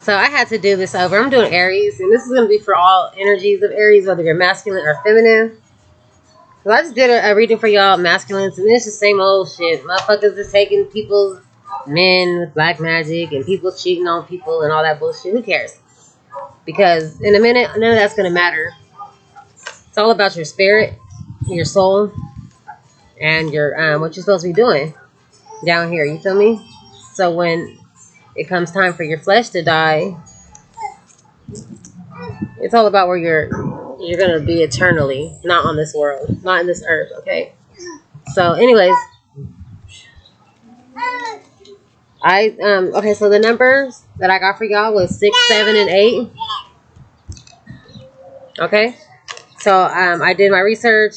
So I had to do this over. I'm doing Aries, and this is going to be for all energies of Aries, whether you're masculine or feminine. So I just did a reading for y'all masculines, and it's the same old shit. Motherfuckers is taking people's men with black magic, and people cheating on people and all that bullshit. Who cares? Because in a minute, none of that's going to matter. It's all about your spirit, your soul, and your what you're supposed to be doing down here. You feel me? So when it comes time for your flesh to die, it's all about where you're gonna be eternally, not on this world, not in this earth. Okay. So, anyways, okay. So the numbers that I got for y'all was 6, 7, and 8. Okay. So I did my research.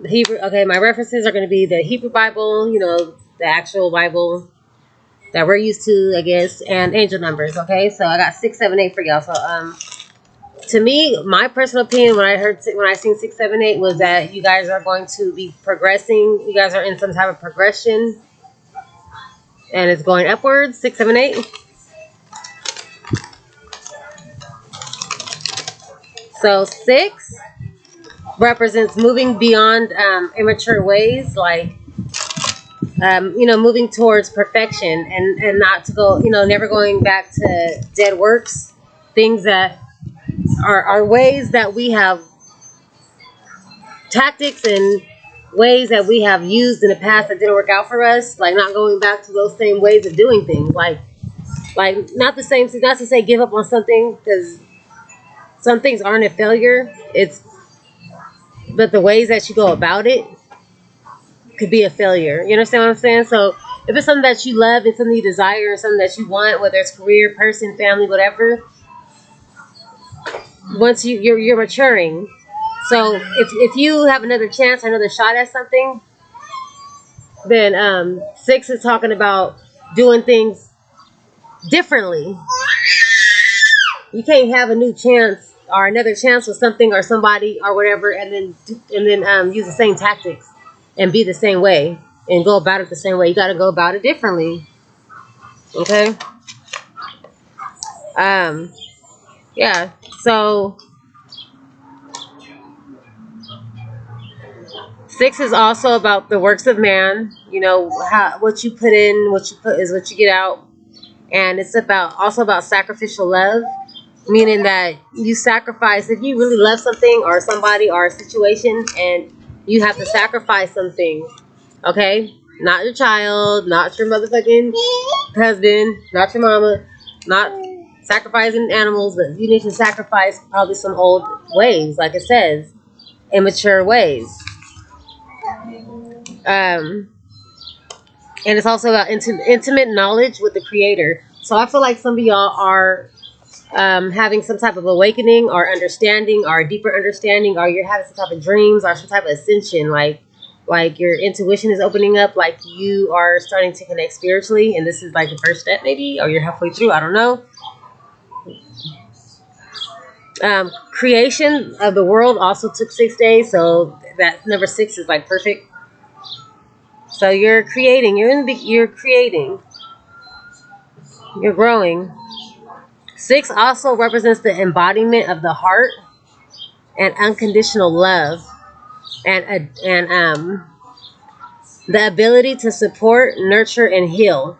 Hebrew. Okay, my references are going to be the Hebrew Bible, the actual Bible that we're used to, I guess, and angel numbers. Okay, so I got 6, 7, 8 for y'all. So to me, my personal opinion when I seen 6, 7, 8 was that you guys are going to be progressing. You guys are in some type of progression, and it's going upwards. 6, 7, 8. So 6 represents moving beyond immature ways, like moving towards perfection and not to go, never going back to dead works, things that are ways that we have, tactics and ways that we have used in the past that didn't work out for us, like not going back to those same ways of doing things, like not the same, not to say give up on something, because some things aren't a failure, but the ways that you go about it could be a failure. You understand what I'm saying? So if it's something that you love, it's something you desire, something that you want, whether it's career, person, family, whatever, once you're maturing. So if you have another chance, another shot at something, then 6 is talking about doing things differently. You can't have a new chance or another chance with something or somebody or whatever, and then use the same tactics and be the same way and go about it the same way. You got to go about it differently. Okay. Yeah. So 6 is also about the works of man. What you put in, what you put is what you get out, and it's also about sacrificial love, meaning that you sacrifice if you really love something or somebody or a situation, and you have to sacrifice something. Okay, not your child, not your motherfucking husband, not your mama, not sacrificing animals, but you need to sacrifice probably some old ways, like it says, immature ways. And it's also about intimate knowledge with the Creator. So I feel like some of y'all are having some type of awakening or understanding or a deeper understanding, or you're having some type of dreams or some type of ascension, like your intuition is opening up, like you are starting to connect spiritually, and this is like the first step maybe, or you're halfway through, I don't know. Creation of the world also took 6 days, so that number 6 is like perfect. So you're creating, you're creating, you're growing. 6 also represents the embodiment of the heart and unconditional love, and the ability to support, nurture, and heal.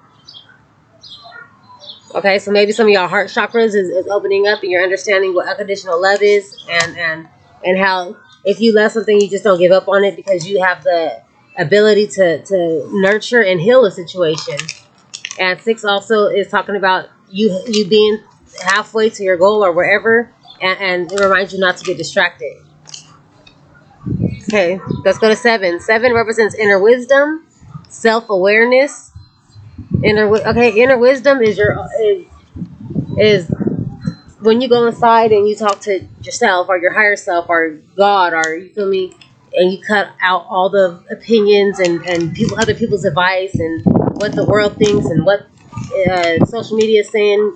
Okay, so maybe some of your heart chakras is opening up, and you're understanding what unconditional love is, and how if you love something, you just don't give up on it because you have the ability to nurture and heal a situation. And 6 also is talking about you being halfway to your goal or wherever, and it reminds you not to get distracted. Okay, let's go to 7. 7 represents inner wisdom, self-awareness. Inner wisdom is when you go inside and you talk to yourself or your higher self or God, or you feel me, and you cut out all the opinions and other people's advice and what the world thinks and what social media is saying.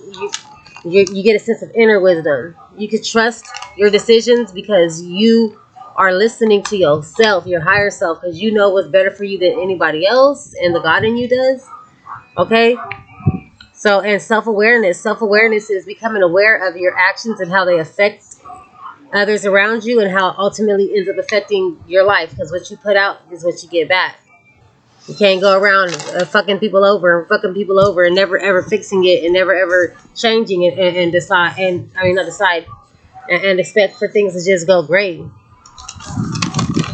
You get a sense of inner wisdom. You can trust your decisions because you are listening to yourself, your higher self, because you know what's better for you than anybody else, and the God in you does. Okay? So, and self-awareness. Self-awareness is becoming aware of your actions and how they affect others around you and how ultimately ends up affecting your life. Because what you put out is what you get back. You can't go around fucking people over and never ever fixing it and never ever changing it and decide. And I mean, not decide and expect for things to just go great.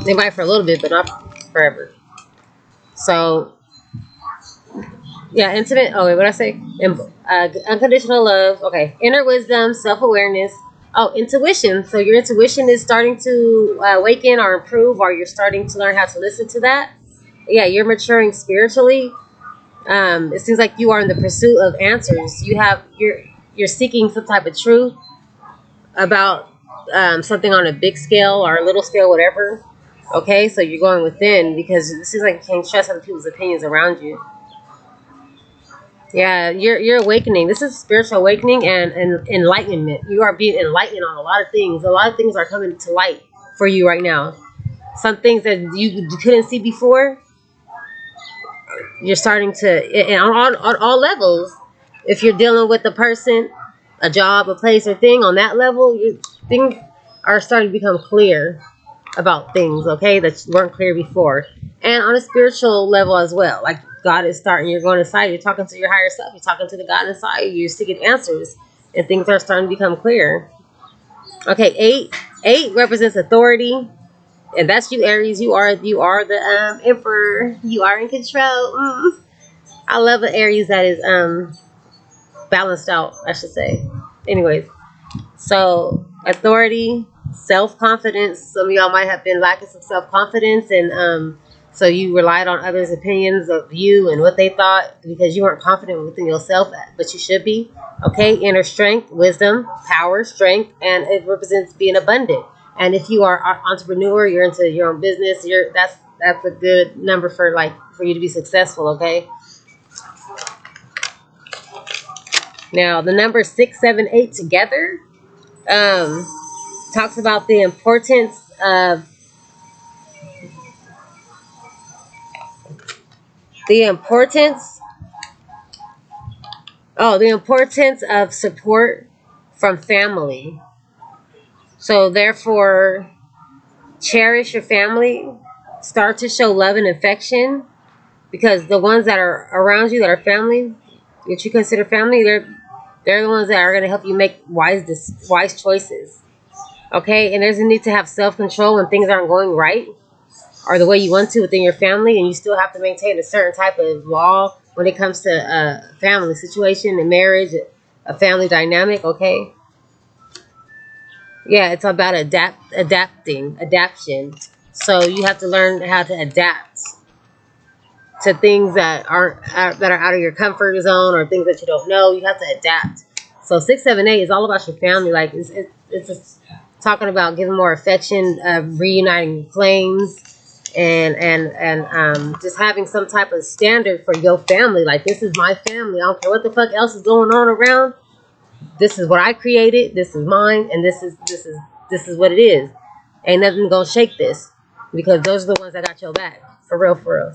They might for a little bit, but not forever. So, yeah, intimate. Oh, wait, what did I say? Unconditional love. Okay. Inner wisdom, self-awareness. Oh, intuition. So your intuition is starting to awaken or improve, or you're starting to learn how to listen to that. Yeah, you're maturing spiritually. It seems like you are in the pursuit of answers. You're seeking some type of truth about something on a big scale or a little scale, whatever. Okay, so you're going within because it seems like you can't trust other people's opinions around you. Yeah, you're awakening. This is spiritual awakening and enlightenment. You are being enlightened on a lot of things. A lot of things are coming to light for you right now. Some things that you couldn't see before, you're starting to, and on all levels. If you're dealing with a person, a job, a place, or thing on that level, things are starting to become clear about things, okay, that weren't clear before. And on a spiritual level as well. Like God is starting, you're going inside, you're talking to your higher self, you're talking to the God inside, you're seeking answers, and things are starting to become clear. Okay, eight represents authority. And that's you, Aries. You are the emperor. You are in control. I love an Aries that is balanced out, I should say. Anyways, so authority, self-confidence. Some of y'all might have been lacking some self-confidence, and so you relied on others' opinions of you and what they thought because you weren't confident within yourself, but you should be. Okay, inner strength, wisdom, power, strength, and it represents being abundant. And if you are an entrepreneur, you're into your own business. That's a good number for you to be successful. Okay. Now the number 6, 7, 8 together talks about the importance of the importance of support from family. So therefore, cherish your family. Start to show love and affection because the ones that are around you that are family, that you consider family, they're the ones that are going to help you make wise choices. Okay, and there's a need to have self-control when things aren't going right or the way you want to within your family, and you still have to maintain a certain type of law when it comes to a family situation, a marriage, a family dynamic. Okay, yeah, it's about adaptation. So you have to learn how to adapt to things that that are out of your comfort zone or things that you don't know. You have to adapt. So 6, 7, 8 is all about your family. Like it's just talking about giving more affection, reuniting flames, and just having some type of standard for your family. Like, this is my family. I don't care what the fuck else is going on around. This is what I created. This is mine, and this is what it is. Ain't nothing gonna shake this because those are the ones that got your back for real, for real.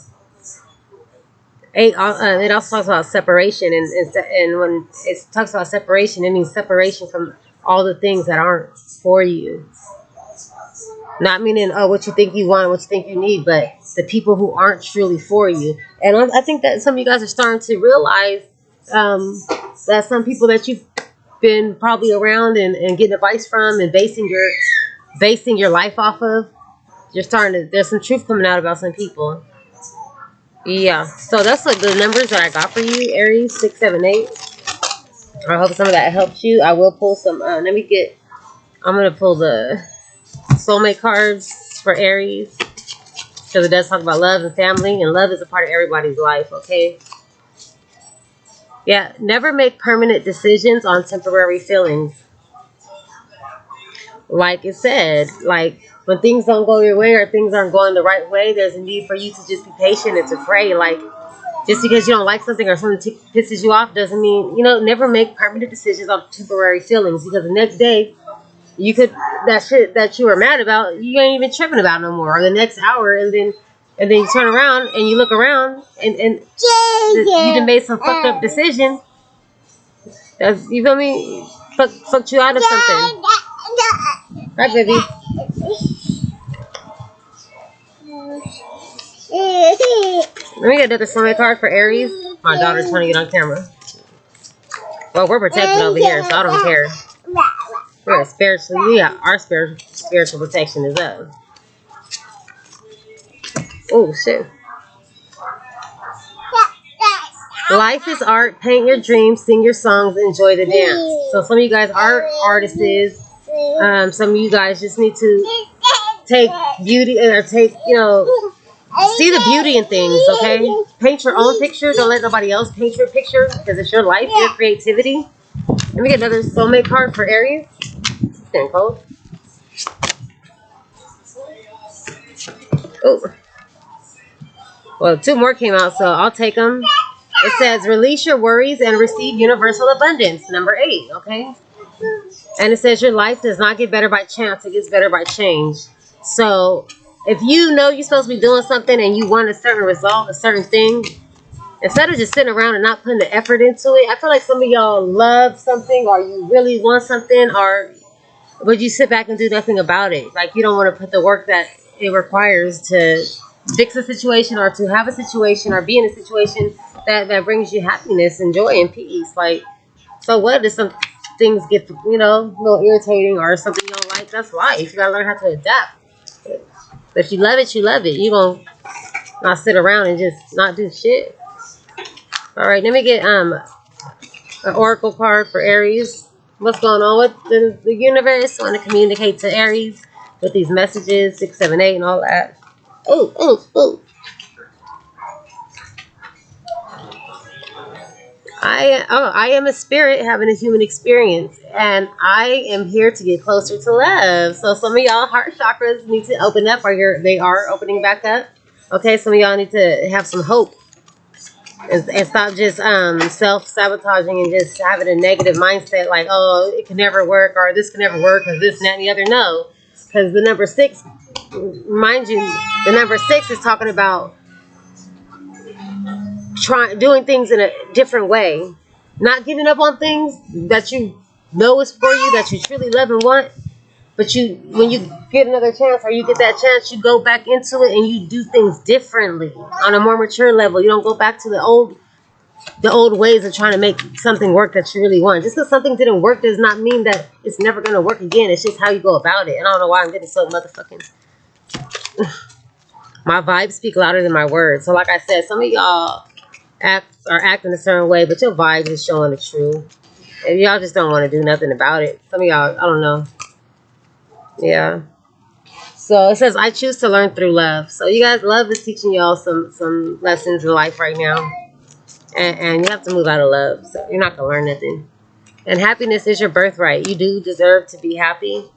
8, it also talks about separation, and when it talks about separation, it means separation from all the things that aren't for you. Not meaning, what you think you want, what you think you need, but the people who aren't truly for you. And I think that some of you guys are starting to realize that some people that you've been probably around and getting advice from and basing your life off of, there's some truth coming out about some people. Yeah, so that's like the numbers that I got for you, Aries, 6, 7, 8. I hope some of that helps you. I will pull some. I'm gonna pull the soulmate cards for Aries because it does talk about love and family, and love is a part of everybody's life. Okay. Yeah, never make permanent decisions on temporary feelings. Like it said, like when things don't go your way or things aren't going the right way, there's a need for you to just be patient and to pray. Like, just because you don't like something or something pisses you off doesn't mean, never make permanent decisions on temporary feelings, because the next day that shit that you were mad about, you ain't even tripping about no more. Or the next hour, and then you turn around and you look around and you done made some fucked up decision, That's, you feel me? Fucked you out of something. Right, baby. Let me get another summit card for Aries. My daughter's trying to get on camera. Well, we're protected over here, so I don't care. We're spiritually, yeah, our spiritual protection is up. Oh, shit. Life is art. Paint your dreams, sing your songs, enjoy the dance. So some of you guys are artists. Some of you guys just need to take beauty, or take, see the beauty in things, okay? Paint your own picture. Don't let nobody else paint your picture, because it's your life, your creativity. Let me get another soulmate card for Aries. It's getting cold. Oh. Well, two more came out, so I'll take them. It says, release your worries and receive universal abundance. Number 8, okay? And it says, your life does not get better by chance. It gets better by change. So if you know you're supposed to be doing something and you want a certain result, a certain thing, instead of just sitting around and not putting the effort into it, I feel like some of y'all love something, or you really want something, but you sit back and do nothing about it. Like, you don't want to put the work that it requires to fix a situation, or to have a situation, or be in a situation that brings you happiness and joy and peace. Like, so what if some things get, a little irritating, or something you don't like? That's life. You gotta learn how to adapt. But if you love it, you love it. You gonna not sit around and just not do shit. All right, let me get an oracle card for Aries. What's going on with the universe? I want to communicate to Aries with these messages, 6, 7, 8, and all that. Oh. I am a spirit having a human experience, and I am here to get closer to love. So some of y'all heart chakras need to open up, or they are opening back up. Okay, some of y'all need to have some hope, and stop just self-sabotaging and just having a negative mindset, like, oh, it can never work, or this can never work, because this and that and the other. No, because the number 6, mind you, the number 6 is talking about doing things in a different way, not giving up on things that you know is for you, that you truly love and want. But when you get another chance, or you get that chance, you go back into it and you do things differently on a more mature level. You don't go back to the old ways of trying to make something work that you really want. Just because something didn't work does not mean that it's never going to work again. It's just how you go about it. And I don't know why I'm getting so motherfucking... My vibes speak louder than my words. So like I said, some of y'all are acting a certain way, but your vibes is showing the truth. And y'all just don't want to do nothing about it. Some of y'all, I don't know. Yeah. So it says, I choose to learn through love. So you guys, love is teaching y'all some lessons in life right now. And you have to move out of love. So you're not going to learn nothing. And happiness is your birthright. You do deserve to be happy.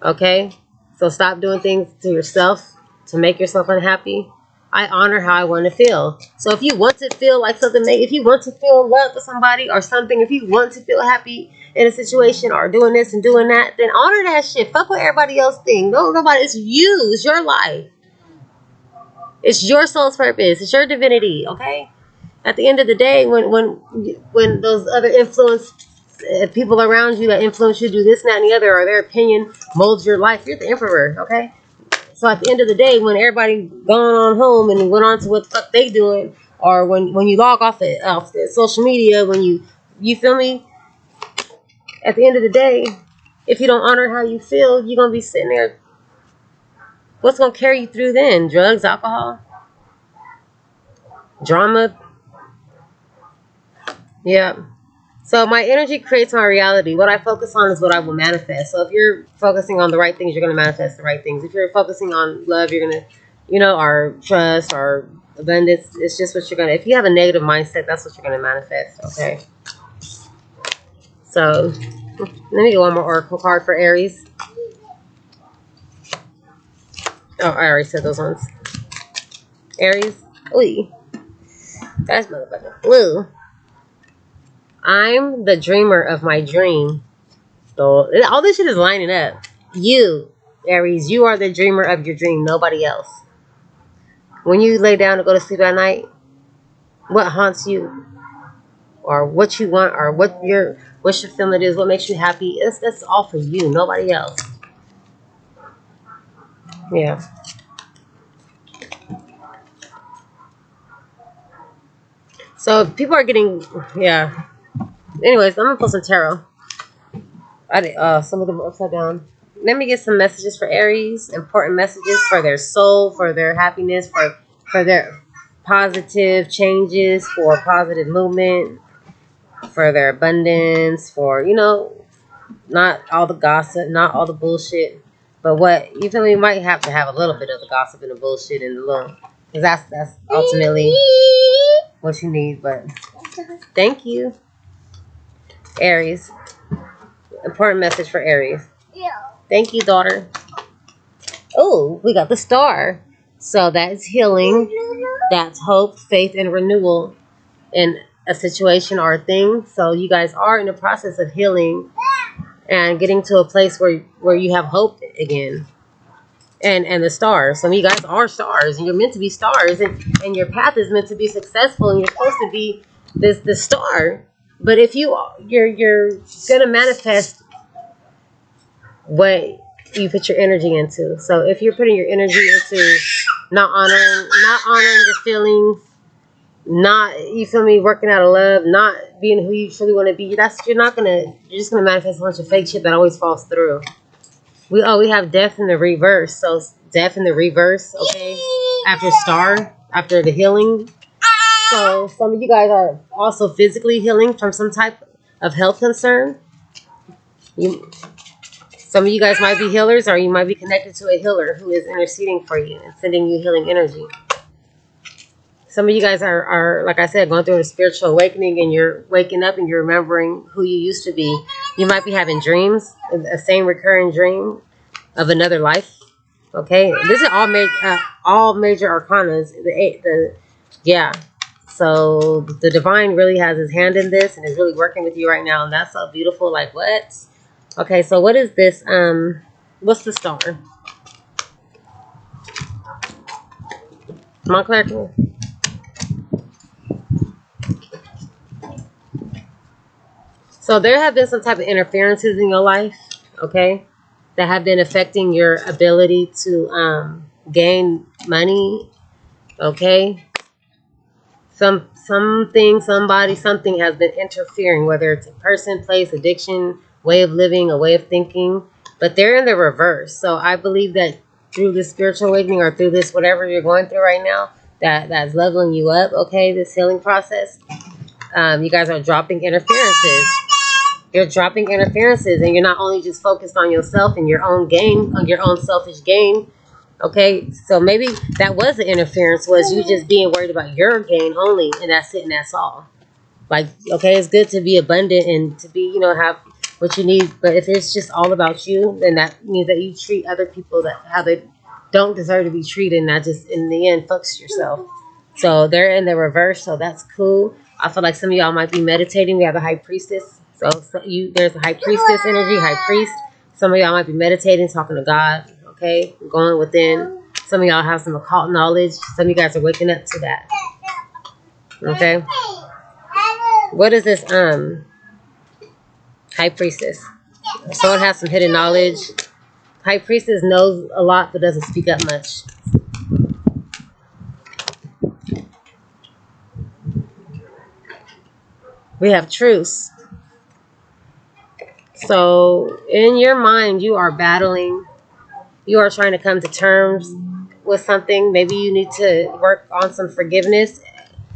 Okay? So stop doing things to yourself to make yourself unhappy. I honor how I want to feel. So if you want to feel like something, if you want to feel love with somebody or something, if you want to feel happy in a situation, or doing this and doing that, then honor that shit. Fuck what everybody else thinks. No, nobody. It's you. It's your life. It's your soul's purpose. It's your divinity. Okay? At the end of the day, when those other people around you that influence you do this and that and the other, or their opinion molds your life, you're the emperor. Okay? So at the end of the day, when everybody gone on home and went on to what the fuck they doing, or when you log off the social media, when you feel me, at the end of the day, if you don't honor how you feel, you're gonna be sitting there. What's gonna carry you through then? Drugs, alcohol, drama. Yeah. So my energy creates my reality. What I focus on is what I will manifest. So if you're focusing on the right things, you're going to manifest the right things. If you're focusing on love, you're going to, or trust, or abundance, it's just what you're going to... If you have a negative mindset, that's what you're going to manifest, okay? So let me get one more oracle card for Aries. Oh, I already said those ones. Aries. Ooh. That's motherfucking blue. I'm the dreamer of my dream. So all this shit is lining up. You, Aries, you are the dreamer of your dream, nobody else. When you lay down to go to sleep at night, what haunts you? or what you want, or what your feeling is, what makes you happy. That's all for you, nobody else. Yeah. So people are getting, yeah. Anyways, I'm gonna put some tarot. I did, some of them are upside down. Let me get some messages for Aries. Important messages for their soul, for their happiness, for their positive changes, for positive movement, for their abundance, for not all the gossip, not all the bullshit, but what you feel me. You might have to have a little bit of the gossip and the bullshit and the little, because that's ultimately what you need. But thank you, Aries. Important message for Aries. Thank you, daughter. Oh, we got the star. So that's healing. That's hope, faith, and renewal in a situation or a thing. So you guys are in the process of healing and getting to a place where you have hope again. And the stars. Some of you guys are stars, and you're meant to be stars, and your path is meant to be successful, and you're supposed to be the star. But if you're gonna manifest what you put your energy into. So if you're putting your energy into not honoring your feelings, not, you feel me, working out of love, not being who you truly want to be, you're just gonna manifest a bunch of fake shit that always falls through. We have death in the reverse. So death in the reverse, okay? After the healing. So some of you guys are also physically healing from some type of health concern. Some of you guys might be healers, or you might be connected to a healer who is interceding for you and sending you healing energy. Some of you guys are, like I said, going through a spiritual awakening, and you're waking up and you're remembering who you used to be. You might be having dreams, a same recurring dream of another life. Okay, this is all major arcanas. Yeah. So the divine really has his hand in this and is really working with you right now, and that's so beautiful. Like, what? Okay, so what is this? What's the star? Montclair. So there have been some type of interferences in your life, okay, that have been affecting your ability to gain money, okay. Something, somebody, something has been interfering, whether it's a person, place, addiction, way of living, a way of thinking, but they're in the reverse. So I believe that through this spiritual awakening, or through this whatever you're going through right now, that's leveling you up, okay, this healing process, you guys are dropping interferences. You're dropping interferences, and you're not only just focused on yourself and your own gain, on your own selfish gain. Okay, so maybe that was the interference, was you just being worried about your gain only, and that's it, and that's all. Like, okay, it's good to be abundant and to be, have what you need, but if it's just all about you, then that means that you treat other people how they don't deserve to be treated, and that just, in the end, fucks yourself. So they're in the reverse, so that's cool. I feel like some of y'all might be meditating. We have the high priestess. So there's a high priestess energy, high priest. Some of y'all might be meditating, talking to God, okay? Going within. Some of y'all have some occult knowledge. Some of you guys are waking up to that. Okay? What is this high priestess? Someone has some hidden knowledge. High priestess knows a lot but doesn't speak up much. We have truce. So in your mind, you are battling. You are trying to come to terms with something. Maybe you need to work on some forgiveness,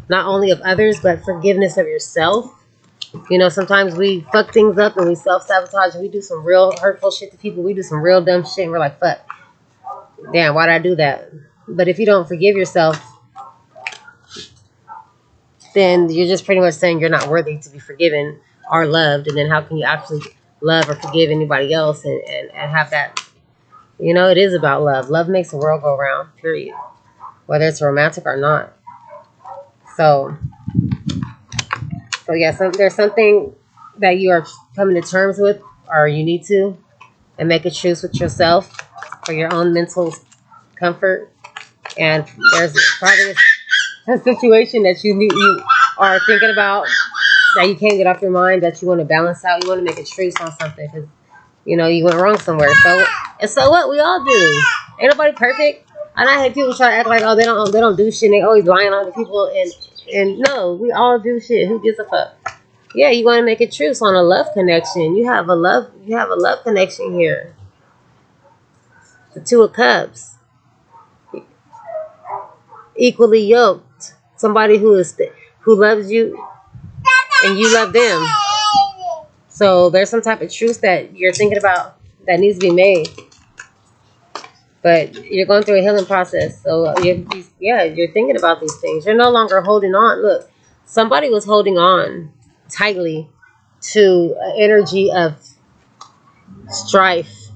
not only of others, but forgiveness of yourself. Sometimes we fuck things up and we self-sabotage, and we do some real hurtful shit to people. We do some real dumb shit, and we're like, fuck, damn, why did I do that? But if you don't forgive yourself, then you're just pretty much saying you're not worthy to be forgiven or loved. And then how can you actually love or forgive anybody else and have that? It is about love. Love makes the world go round, period. Whether it's romantic or not. So yeah, there's something that you are coming to terms with, or you need to, and make a truce with yourself for your own mental comfort. And there's probably a situation that you are thinking about that you can't get off your mind, that you want to balance out. You want to make a truce on something because, you know, you went wrong somewhere. So what? We all do. Ain't nobody perfect. And I hate people try to act like, oh, they don't do shit. And they always lying on the people. And no, we all do shit. Who gives a fuck? Yeah, you want to make a truce on a love connection. You have a love connection here. The Two of Cups. Equally yoked. Somebody who loves you and you love them. So there's some type of truce that you're thinking about that needs to be made. But you're going through a healing process. So you're thinking about these things. You're no longer holding on. Look, somebody was holding on tightly to an energy of strife,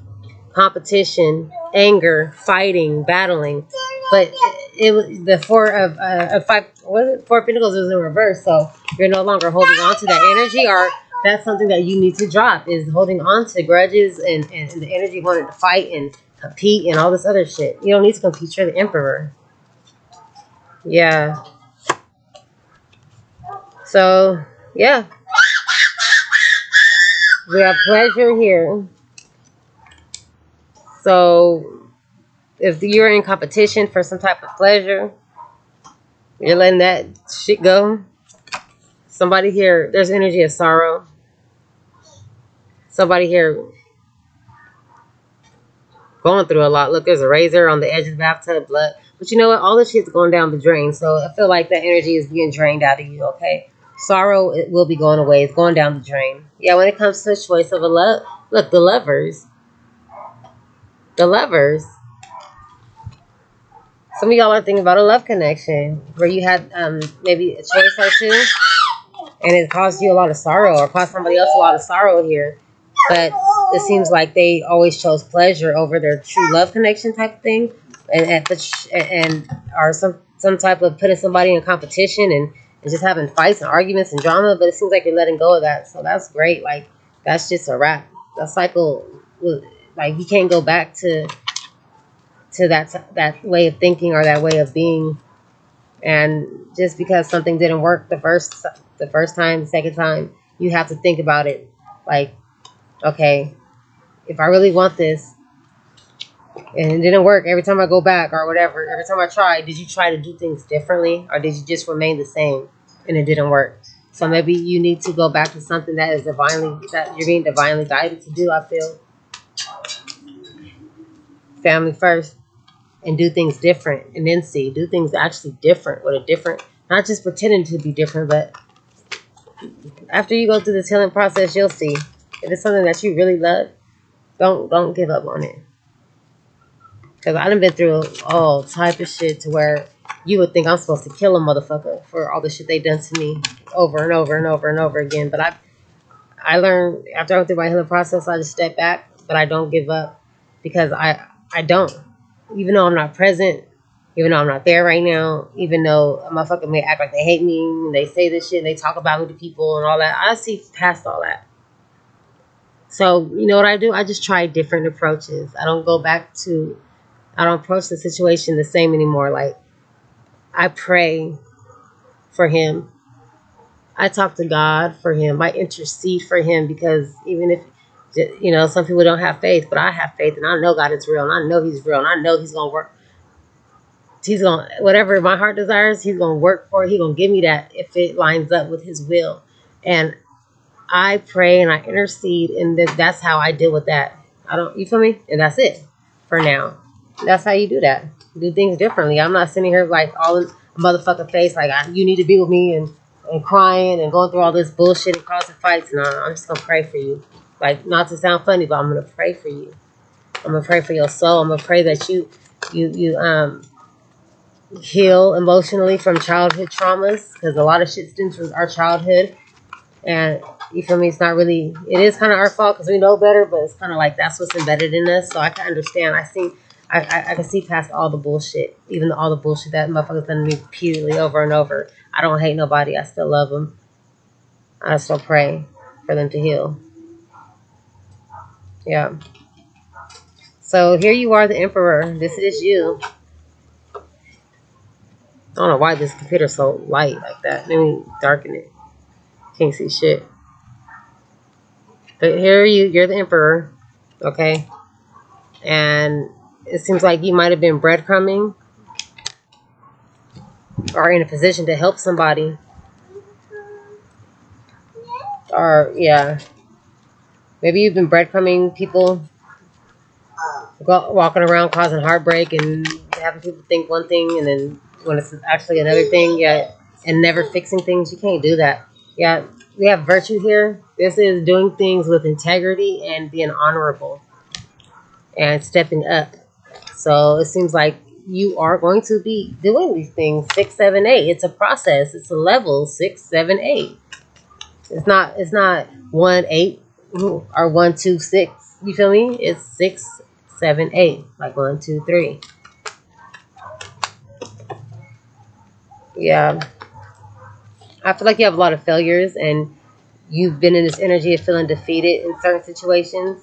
competition, anger, fighting, battling. But it was the Four of Pentacles was in reverse. So you're no longer holding on to that energy, or that's something that you need to drop, is holding on to grudges and the energy wanting to fight and compete and all this other shit. You don't need to compete. You're the Emperor. Yeah. So, yeah. We have pleasure here. So, if you're in competition for some type of pleasure, you're letting that shit go. Somebody here, there's energy of sorrow. Somebody here going through a lot. Look, there's a razor on the edge of the bathtub, blood. But you know what? All this shit's going down the drain. So I feel like that energy is being drained out of you, okay? Sorrow, it will be going away. It's going down the drain. Yeah, when it comes to a choice of a love, look, the lovers. The lovers. Some of y'all are thinking about a love connection where you had maybe a choice or two, and it caused you a lot of sorrow, or caused somebody else a lot of sorrow here. But it seems like they always chose pleasure over their true love connection type of thing, and or some type of putting somebody in competition and just having fights and arguments and drama. But it seems like you're letting go of that, so that's great. Like, that's just a wrap. That cycle, like, you can't go back to that way of thinking or that way of being. And just because something didn't work the first time, the second time, you have to think about it. Like, okay, if I really want this and it didn't work every time I go back or whatever, every time I try, did you try to do things differently, or did you just remain the same and it didn't work? So maybe you need to go back to something that you're being divinely guided to do. I feel family first, and do things different, and then do things actually different, with a different, not just pretending to be different, but after you go through this healing process, you'll see. If it's something that you really love, don't give up on it. Because I done been through all type of shit to where you would think I'm supposed to kill a motherfucker for all the shit they done to me over and over and over and over again. But I learned, after I went through my healing process, I just step back, but I don't give up, because I don't. Even though I'm not present, even though I'm not there right now, even though a motherfucker may act like they hate me, and they say this shit, and they talk about me to people and all that, I see past all that. So, you know what I do? I just try different approaches. I don't approach the situation the same anymore. Like, I pray for him. I talk to God for him. I intercede for him, because even if, you know, some people don't have faith, but I have faith, and I know God is real, and I know he's real, and I know he's going to work. He's going to, whatever my heart desires, he's going to work for it. He's going to give me that if it lines up with his will. And I pray and I intercede, and that's how I deal with that. You feel me? And that's it for now. That's how you do that. Do things differently. I'm not sitting here like all in a motherfucking face, like, you need to be with me, and crying and going through all this bullshit and causing fights. No, I'm just going to pray for you. Like, not to sound funny, but I'm going to pray for you. I'm going to pray for your soul. I'm going to pray that you heal emotionally from childhood traumas, because a lot of shit stems from our childhood. And you feel me? It is kind of our fault because we know better, but it's kind of like that's what's embedded in us. So I can understand. I can see past all the bullshit, even all the bullshit that motherfuckers done to me repeatedly over and over. I don't hate nobody. I still love them. I still pray for them to heal. Yeah. So here you are, the Emperor. This is you. I don't know why this computer's so light like that. Let me darken it. Can't see shit. But here you're the emperor, okay? And it seems like you might have been breadcrumbing or in a position to help somebody. Or, yeah. Maybe you've been breadcrumbing people, walking around causing heartbreak and having people think one thing and then when it's actually another thing, yeah, and never fixing things. You can't do that. Yeah, we have virtue here. This is doing things with integrity and being honorable and stepping up. So it seems like you are going to be doing these things. 6, 7, 8. It's a process. It's a level. 6, 7, 8. It's not 1, 8 or 1, 2, 6. You feel me? It's 6, 7, 8. Like 1, 2, 3. Yeah. I feel like you have a lot of failures and you've been in this energy of feeling defeated in certain situations.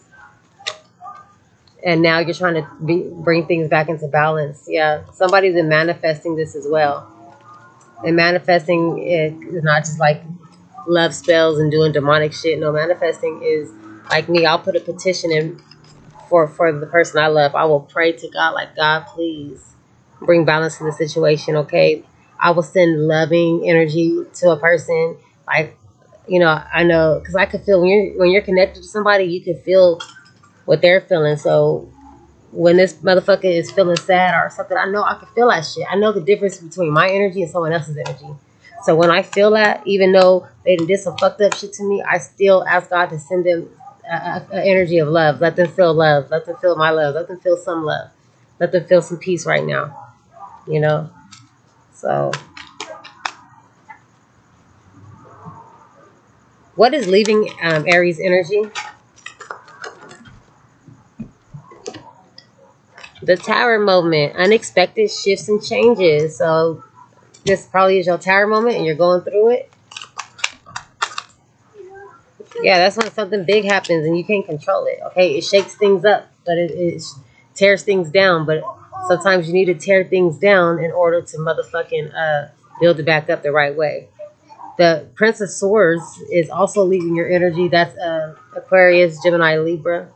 And now you're trying to bring things back into balance. Yeah. Somebody's been manifesting this as well. And manifesting is not just like love spells and doing demonic shit. No, manifesting is like me. I'll put a petition in for the person I love. I will pray to God like, God, please bring balance to the situation, okay? I will send loving energy to a person. Like, you know, I know, because I could feel when you're connected to somebody, you can feel what they're feeling. So when this motherfucker is feeling sad or something, I know I can feel that shit. I know the difference between my energy and someone else's energy. So when I feel that, even though they did some fucked up shit to me, I still ask God to send them an energy of love. Let them feel love. Let them feel my love. Let them feel some love. Let them feel some peace right now. You know? So what is leaving Aries energy? The Tower moment. Unexpected shifts and changes. So this probably is your Tower moment and you're going through it. Yeah, that's when something big happens and you can't control it. Okay, it shakes things up, but it tears things down. But sometimes you need to tear things down in order to motherfucking build it back up the right way. The Prince of Swords is also leaving your energy. That's Aquarius, Gemini, Libra.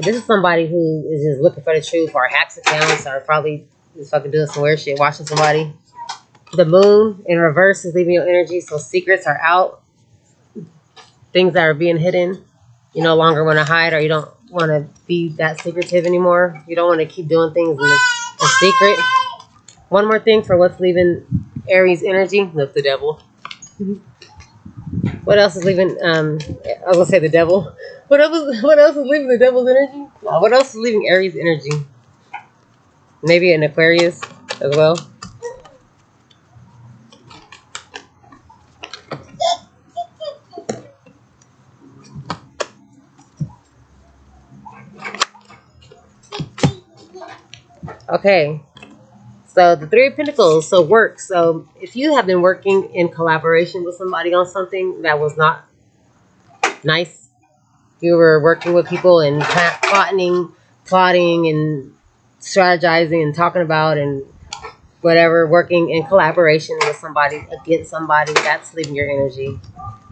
This is somebody who is just looking for the truth or hacks accounts or probably just fucking doing some weird shit, watching somebody. The Moon in reverse is leaving your energy, so secrets are out. Things that are being hidden, you no longer want to hide or you don't want to be that secretive anymore. You don't want to keep doing things in secret. One more thing for what's leaving Aries energy. Look, the devil. What else is leaving, I was going to say the devil. What else is leaving the devil's energy? What else is leaving Aries energy? Maybe an Aquarius as well. Okay. So the Three of Pentacles, so work. So if you have been working in collaboration with somebody on something that was not nice, you were working with people and plotting and strategizing and talking about and whatever, working in collaboration with somebody against somebody, that's leaving your energy.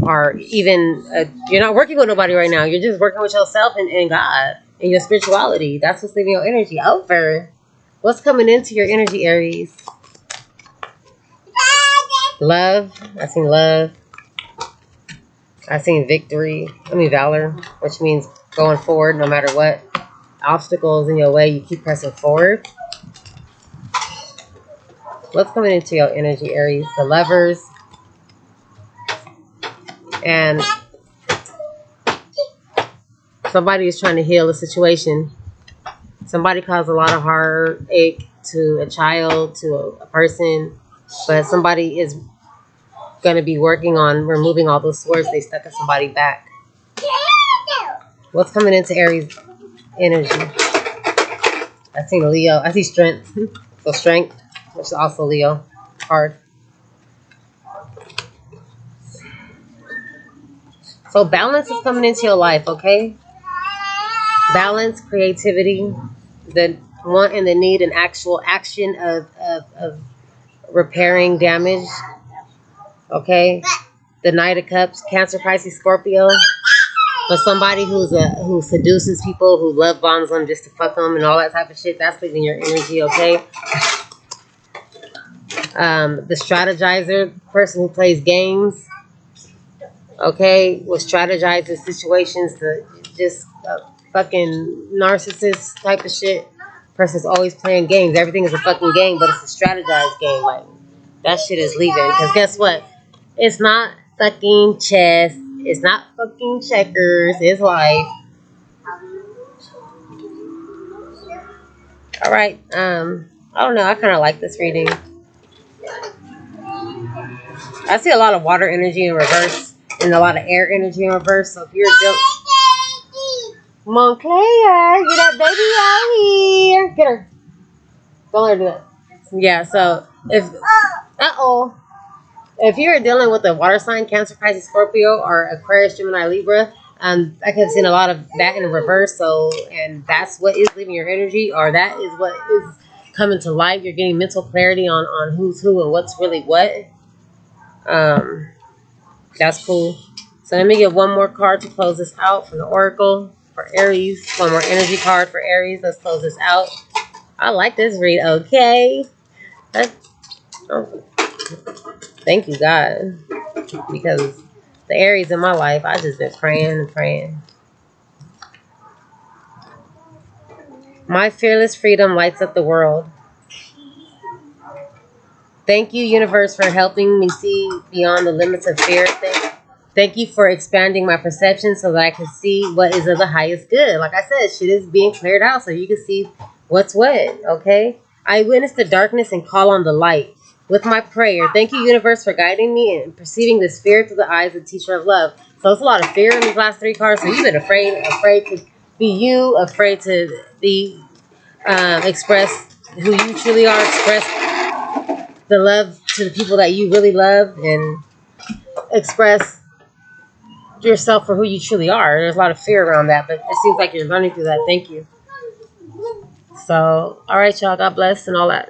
Or even you're not working with nobody right now. You're just working with yourself and God and your spirituality. That's what's leaving your energy over. What's coming into your energy, Aries? Love. I seen love. I seen victory. Valor, which means going forward no matter what obstacles in your way, you keep pressing forward. What's coming into your energy, Aries? The Lovers. And somebody is trying to heal a situation. Somebody caused a lot of heartache to a child, to a person. But somebody is going to be working on removing all those swords they stuck in somebody's back. What's coming into Aries energy? I see Leo. I see strength. So strength, which is also Leo. Hard. So balance is coming into your life, okay? Balance, creativity, the want and the need and actual action of repairing damage, okay? The Knight of Cups, Cancer, Pisces, Scorpio. But somebody who seduces people, who love bombs them just to fuck them and all that type of shit, that's leaving your energy, okay? The strategizer, person who plays games, okay, will strategize in situations to just fucking narcissist type of shit. Person's always playing games. Everything is a fucking game, but it's a strategized game. Like, that shit is leaving. Because guess what? It's not fucking chess. It's not fucking checkers. It's life. All right. I don't know. I kind of like this reading. I see a lot of water energy in reverse and a lot of air energy in reverse. So if you're Montclair, get that baby out here. Get her. Don't let her do that. Yeah. So if you're dealing with a water sign, Cancer, Pisces, Scorpio, or Aquarius, Gemini, Libra, I have seen a lot of that in reverse. So, and that's what is leaving your energy, or that is what is coming to light. You're getting mental clarity on who's who and what's really what. That's cool. So let me get one more card to close this out from the Oracle for Aries. One more energy card for Aries. Let's close this out. I like this read. Okay. Thank you, God. Because the Aries in my life, I just been praying and praying. My fearless freedom lights up the world. Thank you, universe, for helping me see beyond the limits of fear. Thank you for expanding my perception so that I can see what is of the highest good. Like I said, shit is being cleared out so you can see what's what, okay? I witness the darkness and call on the light. With my prayer, thank you, universe, for guiding me and perceiving this fear through the eyes of the teacher of love. So it's a lot of fear in these last three cards. So you've been afraid to be you, afraid to be express who you truly are, express the love to the people that you really love, and express yourself for who you truly are. There's a lot of fear around that, but it seems like you're learning through that. Thank you. So, all right, y'all. God bless and all that.